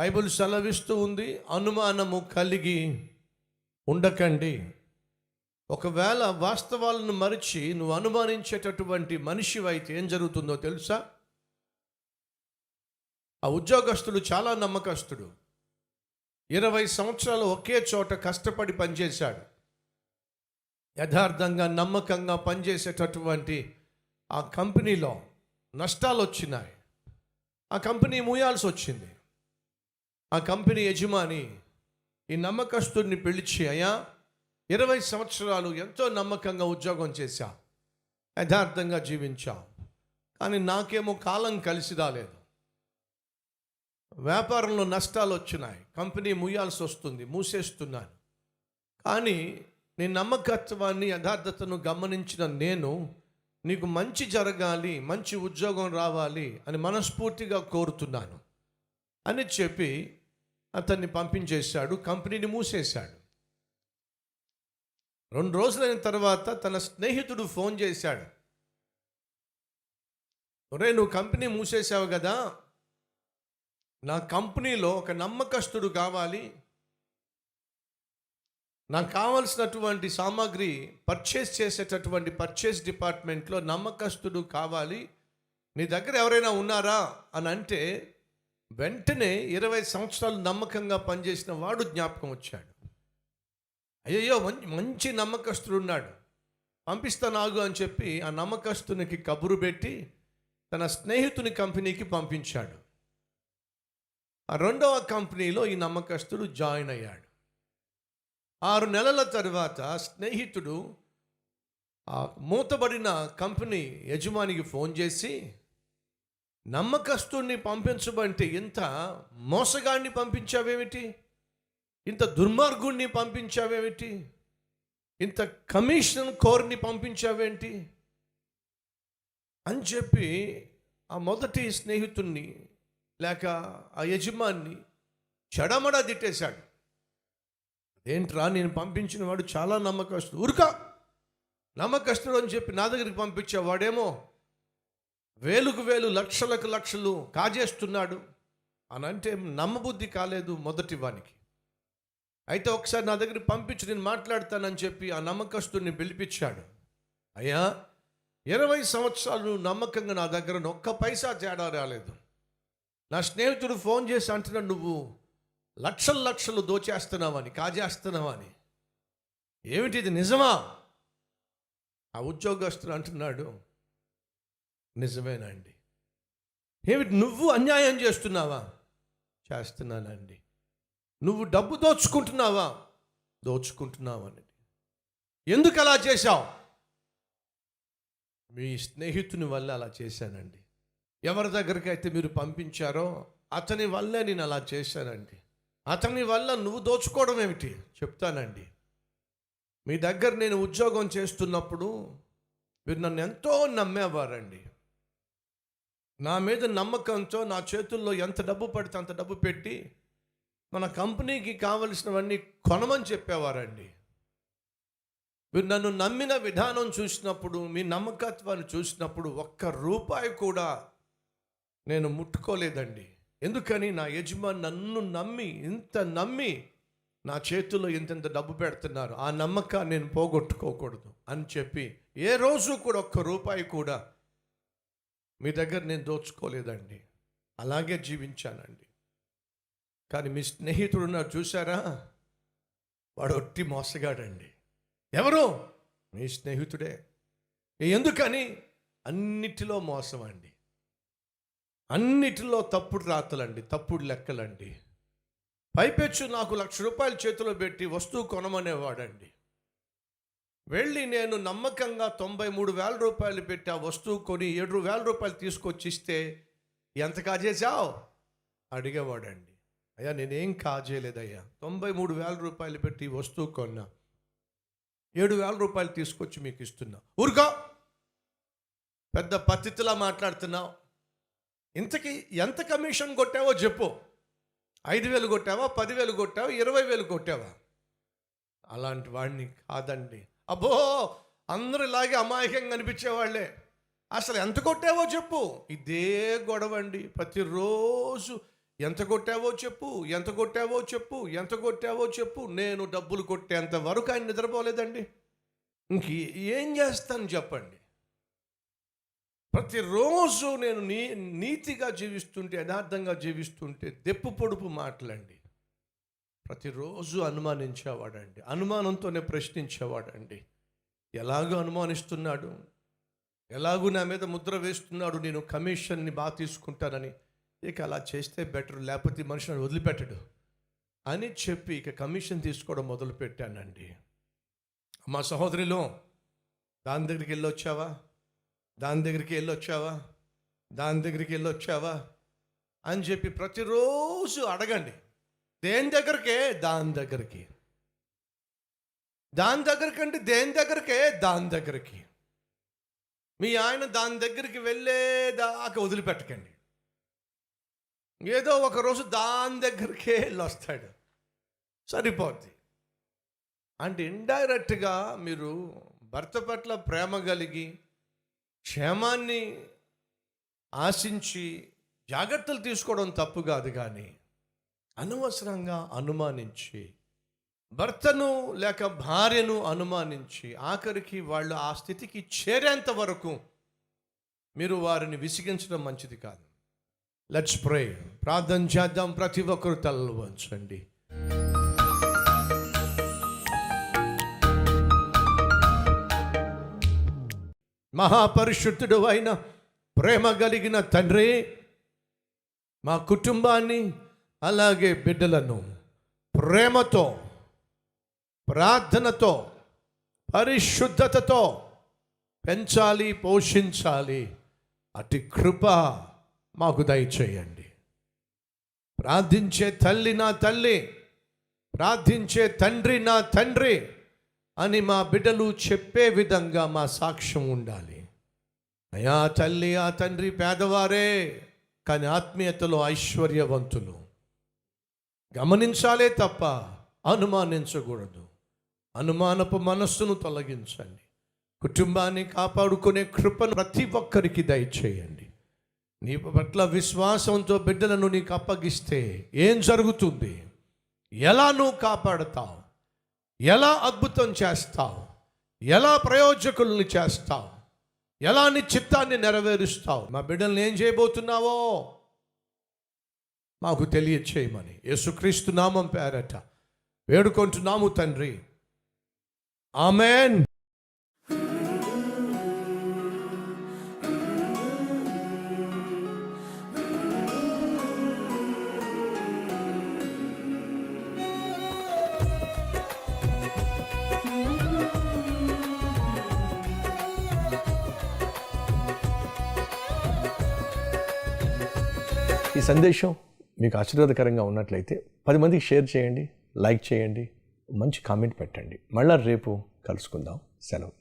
Bible సెలవిస్తూ ఉంది, అనుమానము కలిగి ఉండకండి. ఒకవేళ వాస్తవాలను మరిచి నువ్వు అనుమానించేటటువంటి మనిషివైతే ఏం జరుగుతుందో తెలుసా? ఆ ఉద్యోగస్తుడు చాలా నమ్మకస్తుడు. 20 సంవత్సరాలు ఒకే చోట కష్టపడి పనిచేశాడు. యథార్థంగా నమ్మకంగా పనిచేసేటటువంటి ఆ కంపెనీలో నష్టాలు వచ్చినాయి. ఆ కంపెనీ మూయాల్సి వచ్చింది. ఆ కంపెనీ యజమాని ఈ నమ్మకస్తుడిని పిలిచి, అయ్యా 20 సంవత్సరాలు ఎంతో నమ్మకంగా ఉద్యోగం చేశా, యథార్థంగా జీవించా, కానీ నాకేమో కాలం కలిసి రాలేదు. వ్యాపారంలో నష్టాలు వచ్చినాయి, కంపెనీ మూయాల్సి వస్తుంది, మూసేస్తున్నాను. కానీ నీ నమ్మకత్వాన్ని యథార్థతను గమనించిన నేను నీకు మంచి జరగాలి, మంచి ఉద్యోగం రావాలి అని మనస్ఫూర్తిగా కోరుతున్నాను అని చెప్పి అతన్ని పంపించేశాడు. కంపెనీని మూసేశాడు. 2 రోజులైన తర్వాత తన స్నేహితుడు ఫోన్ చేశాడు. ఒరే, నువ్వు కంపెనీ మూసేశావు కదా, నా కంపెనీలో ఒక నమ్మకస్తుడు కావాలి, నాకు కావలసినటువంటి సామాగ్రి పర్చేస్ చేసేటటువంటి పర్చేస్ డిపార్ట్మెంట్లో నమ్మకస్తుడు కావాలి, నీ దగ్గర ఎవరైనా ఉన్నారా అని అంటే వెంటనే 20 సంవత్సరాలు నమ్మకంగా పనిచేసిన వాడు జ్ఞాపకం వచ్చాడు. అయ్యయ్యో, మంచి నమ్మకస్తుడు ఉన్నాడు, పంపిస్తానాగు అని చెప్పి ఆ నమ్మకస్తునికి కబురు పెట్టి తన స్నేహితుని కంపెనీకి పంపించాడు. ఆ 2వ కంపెనీలో ఈ నమ్మకస్తుడు జాయిన్ అయ్యాడు. 6 నెలల తర్వాత స్నేహితుడు ఆ మూతబడిన కంపెనీ యజమానికి ఫోన్ చేసి, నమ్మకస్తుడిని పంపించబంటే ఇంత మోసగాడిని పంపించావేమిటి, ఇంత దుర్మార్గుడిని పంపించావేమిటి, ఇంత కమిషన్ కోర్ని పంపించావేంటి అని చెప్పి ఆ మొదటి స్నేహితుడిని లేక ఆ యజమాన్ని చెడమడా తిట్టేశాడు. ఏంట్రా, నేను పంపించిన వాడు చాలా నమ్మకస్తుడు, ఊరుకా నమ్మకస్తుడు అని చెప్పి నా దగ్గరికి పంపించా, వాడేమో వేలకు వేలు లక్షలకు లక్షలు కాజేస్తున్నాడు అని అంటే నమ్మబుద్ధి కాలేదు మొదటి వానికి. అయితే ఒకసారి నా దగ్గరికి పంపించి నేను మాట్లాడతానని చెప్పి ఆ నమ్మకస్తుడిని పిలిపించాడు. అయ్యా, 20 సంవత్సరాలు నమ్మకంగా నా దగ్గర ఒక్క పైసా తేడా రాలేదు. నా స్నేహితుడు ఫోన్ చేసి అంటున్నాడు, నువ్వు లక్షలు లక్షలు దోచేస్తున్నావని, కాజేస్తున్నావని. ఏమిటి ఇది, నిజమా? ఆ ఉద్యోగస్తుడు అంటున్నాడు, నిజమేనండి. ఏమిటి, నువ్వు అన్యాయం చేస్తున్నావా? చేస్తున్నానండి. నువ్వు డబ్బు దోచుకుంటున్నావా? దోచుకుంటున్నావని. ఎందుకు అలా చేశావు? మీ స్నేహితుని వల్ల అలా చేశానండి. ఎవరి దగ్గరికి అయితే మీరు పంపించారో అతని వల్లే నేను అలా చేశానండి. అతని వల్ల నువ్వు దోచుకోవడం ఏమిటి చెప్తానండి. మీ దగ్గర నేను ఉద్యోగం చేస్తున్నప్పుడు మీరు నన్ను ఎంతో నమ్మేవారండి. నా మీద నమ్మకంతో నా చేతుల్లో ఎంత డబ్బు పడితే అంత డబ్బు పెట్టి మన కంపెనీకి కావలసినవన్నీ కొనమని చెప్పేవారండి. మీరు నన్ను నమ్మిన విధానం చూసినప్పుడు, మీ నమ్మకత్వాన్ని చూసినప్పుడు ₹1 కూడా నేను ముట్టుకోలేదండి. ఎందుకని? నా యజమాని నన్ను నమ్మి, ఇంత నమ్మి నా చేతుల్లో ఇంత డబ్బు పెడుతున్నారు, ఆ నమ్మకాన్ని నేను పోగొట్టుకోకూడదు అని చెప్పి ఏ రోజు కూడా ₹1 కూడా మీ దగ్గర నేను దోచుకోలేదండి. అలాగే జీవించానండి. కానీ మీ స్నేహితుడు నా చూసారా, వాడు ఒట్టి మోసగాడండి. ఎవరు? మీ స్నేహితుడే. ఎందుకని? అన్నిటిలో మోసం అండి, అన్నిటిలో తప్పుడు రాతలండి, తప్పుడు లెక్కలండి. పైపెచ్చు నాకు ₹1,00,000 చేతిలో పెట్టి వస్తువు కొనమనేవాడండి. వెళ్ళి నేను నమ్మకంగా ₹93,000 పెట్టి ఆ వస్తువు కొని ₹7,000 తీసుకొచ్చి ఇస్తే, ఎంత కాజేశావు అడిగేవాడండి. అయ్యా, నేనేం కాజేయలేదయ్యా, ₹93,000 పెట్టి వస్తువు కొన్నా, ₹7,000 తీసుకొచ్చి మీకు ఇస్తున్నా. ఊరుకో, పెద్ద పద్ధతిలా మాట్లాడుతున్నావు. ఇంతకీ ఎంత కమిషన్ కొట్టావో చెప్పు. 5,000 కొట్టావా, 10,000 కొట్టావా, 20,000 కొట్టావా? అలాంటి వాడిని కాదండి. అబ్బో, అందరూ ఇలాగే అమాయకంగా అనిపించేవాళ్లే. అసలు ఎంత కొట్టావో చెప్పు. ఇదే గొడవ అండి. ప్రతిరోజు ఎంత కొట్టావో చెప్పు, ఎంత కొట్టావో చెప్పు, ఎంత కొట్టావో చెప్పు. నేను డబ్బులు కొట్టేంత వరకు ఆయన నిద్రపోలేదండి. ఇంక ఏం చేస్తాను చెప్పండి? ప్రతిరోజు నేను నీతిగా జీవిస్తుంటే, యథార్థంగా జీవిస్తుంటే దెప్పు పొడుపు మాటలండి. ప్రతిరోజు అనుమానించేవాడండి, అనుమానంతోనే ప్రశ్నించేవాడండి. ఎలాగో అనుమానిస్తున్నాడు, ఎలాగూ నా మీద ముద్ర వేస్తున్నాడు, నేను కమిషన్ని బాగా తీసుకుంటానని, ఇక అలా చేస్తే బెటర్, లేకపోతే మనుషులను వదిలిపెట్టడు అని చెప్పి ఇక కమిషన్ తీసుకోవడం మొదలుపెట్టానండి. మా సహోదరిలో దాని దగ్గరికి వెళ్ళొచ్చావా, దాని దగ్గరికి వెళ్ళొచ్చావా, దాని దగ్గరికి వెళ్ళొచ్చావా అని చెప్పి ప్రతిరోజు అడగండి. దేని దగ్గరికే? దాని దగ్గరికి. దాని దగ్గరికి అంటే దేని దగ్గరికే? దాని దగ్గరికి. మీ ఆయన దాని దగ్గరికి వెళ్ళేదాకా వదిలిపెట్టకండి. ఏదో ఒకరోజు దాని దగ్గరికే వెళ్ళొస్తాడు, సరిపోద్ది. అంటే ఇండైరెక్ట్గా మీరు భర్త పట్ల ప్రేమ కలిగి క్షేమాన్ని ఆశించి జాగ్రత్తలు తీసుకోవడం తప్పు కాదు, కానీ అనవసరంగా అనుమానించి భర్తను లేక భార్యను అనుమానించి ఆఖరికి వాళ్ళు ఆ స్థితికి చేరేంత వరకు మీరు వారిని విసిగించడం మంచిది కాదు. Let's pray. ప్రార్థన చేద్దాం. ప్రతి ఒక్కరు తలలు వంచండి. మహాపరిశుద్ధుడు అయిన ప్రేమ కలిగిన తండ్రి, మా కుటుంబాన్ని అలాగే బిడ్డలను ప్రేమతో, ప్రార్థనతో, పరిశుద్ధతతో పెంచాలి, పోషించాలి. అటు కృప మాకు దయచేయండి. ప్రార్థించే తల్లి నా తల్లి, ప్రార్థించే తండ్రి నా తండ్రి అని మా బిడ్డలు చెప్పే విధంగా మా సాక్ష్యం ఉండాలి. అయా తల్లి, ఆ తండ్రి పేదవారే, కానీ ఆత్మీయతలో ఐశ్వర్యవంతులు. గమనించాలే తప్ప అనుమానించకూడదు. అనుమానపు మనస్సును తొలగించండి. కుటుంబాన్ని కాపాడుకునే కృపను ప్రతి ఒక్కరికి దయచేయండి. నీ పట్ల విశ్వాసంతో బిడ్డలను నీకు అప్పగిస్తే ఏం జరుగుతుంది? ఎలా నువ్వు కాపాడుతావు? ఎలా అద్భుతం చేస్తావు? ఎలా ప్రయోజకుల్ని చేస్తావు? ఎలా నీ చిత్తాన్ని నెరవేరుస్తావు? మా బిడ్డల్ని ఏం చేయబోతున్నావో మాకు తెలియచేయమని యేసుక్రీస్తు నామం పేరట వేడుకుంటున్నాము తండ్రి. ఆమెన్. ఈ సందేశం మీకు ఆశీర్వాదకరంగా ఉన్నట్లయితే 10 మందికి షేర్ చేయండి, లైక్ చేయండి, మంచి కామెంట్ పెట్టండి. మళ్ళీ రేపు కలుసుకుందాం. సెలవు.